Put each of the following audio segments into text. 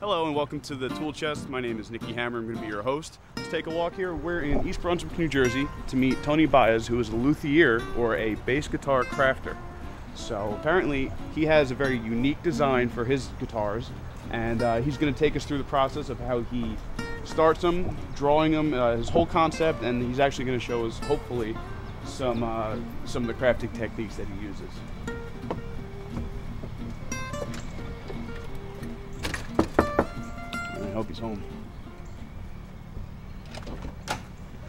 Hello and welcome to the Tool Chest. My name is Nicky Hammer. I'm going to be your host. Let's take a walk here. We're in East Brunswick, New Jersey to meet Tony Bozza, who is a luthier or a bass guitar crafter. So apparently he has a very unique design for his guitars, and he's going to take us through the process of how he starts them, drawing them, his whole concept, and he's actually going to show us, hopefully, some of the crafting techniques that he uses. I hope he's home.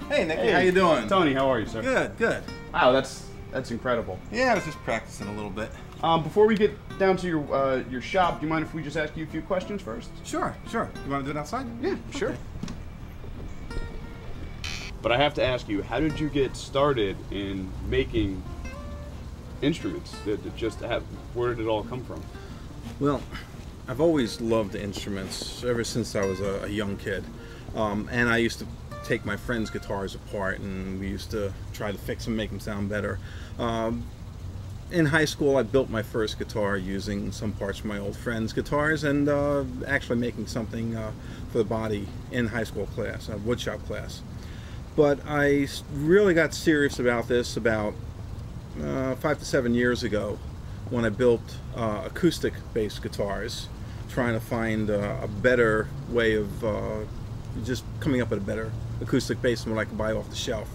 Hey, Nicky, how you doing? Tony, how are you, sir? Good, good. Wow, that's incredible. Yeah, I was just practicing a little bit. Before we get down to your shop, do you mind if we just ask you a few questions first? Sure, sure. You want to do it outside? Yeah, sure. Okay. But I have to ask you, how did you get started in making instruments? Where did it all come from? Well, I've always loved instruments ever since I was a young kid. And I used to take my friends' guitars apart and we used to try to fix them, make them sound better. In high school, I built my first guitar using some parts from my old friends' guitars and actually making something for the body in high school class, a woodshop class. But I really got serious about this about 5 to 7 years ago when I built acoustic bass guitars, trying to find a better way of just coming up with a better acoustic bass than what I could buy off the shelf.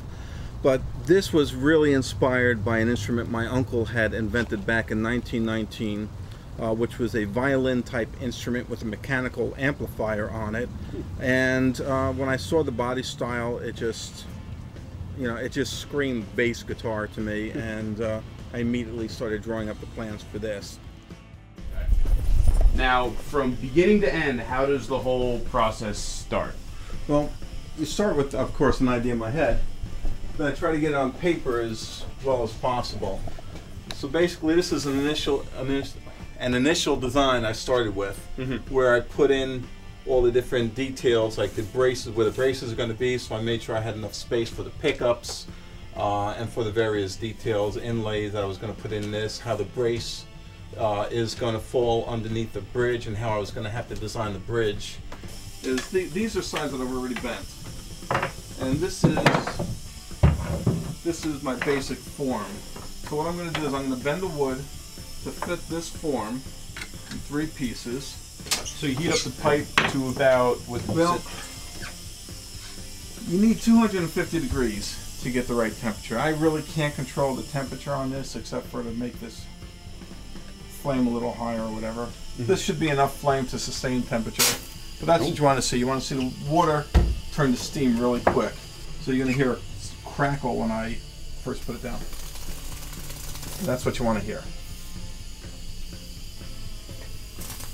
But this was really inspired by an instrument my uncle had invented back in 1919, which was a violin type instrument with a mechanical amplifier on it. And when I saw the body style, it just screamed bass guitar to me, and I immediately started drawing up the plans for this. Now, from beginning to end, how does the whole process start? Well, you start with, of course, an idea in my head. Then I try to get it on paper as well as possible. So basically, this is an initial design I started with, where I put in all the different details, like the braces, where the braces are going to be. So I made sure I had enough space for the pickups and for the various details, inlays that I was going to put in this, how the brace is going to fall underneath the bridge, and how I was going to have to design the bridge. These are sides that I've already bent, and this is my basic form. So what I'm going to do is I'm going to bend the wood to fit this form in 3 pieces. So you heat up the pipe to about, you need 250 degrees to get the right temperature. I really can't control the temperature on this except for to make this flame a little higher or whatever. This should be enough flame to sustain temperature. But that's what you want to see. You want to see the water turn to steam really quick. So you're going to hear it crackle when I first put it down. That's what you want to hear.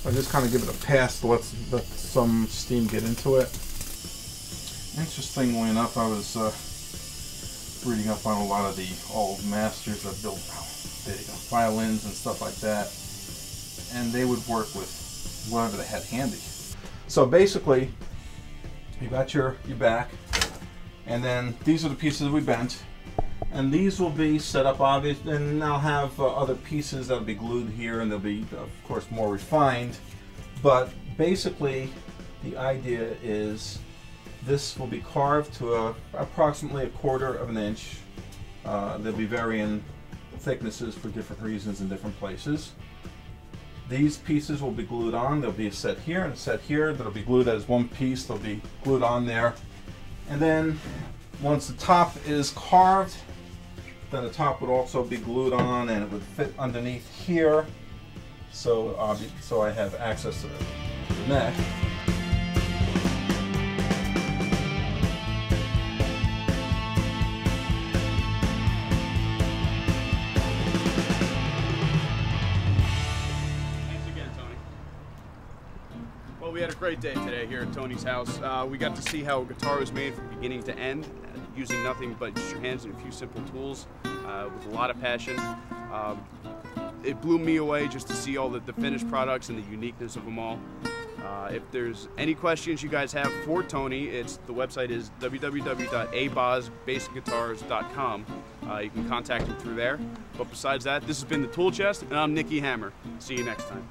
I just kind of give it a pass to let some steam get into it. Interestingly enough, I was reading up on a lot of the old masters that built violins and stuff like that, and they would work with whatever they had handy. So basically, you got your back, and then these are the pieces we bent, and these will be set up obviously, and I'll have other pieces that'll be glued here, and they'll be, of course, more refined. But basically, the idea is this will be carved to approximately 1/4 of an inch. There'll be varying thicknesses for different reasons in different places. These pieces will be glued on. There'll be a set here and a set here that'll be glued as one piece. They'll be glued on there. And then once the top is carved, then the top would also be glued on, and it would fit underneath here. So I have access to the neck. Well, we had a great day today here at Tony's house. We got to see how a guitar was made from beginning to end, using nothing but just your hands and a few simple tools with a lot of passion. It blew me away just to see all the finished products and the uniqueness of them all. If there's any questions you guys have for Tony, the website is www.abozbassguitars.com. You can contact him through there. But besides that, this has been the Tool Chest, and I'm Nicky Hammer. See you next time.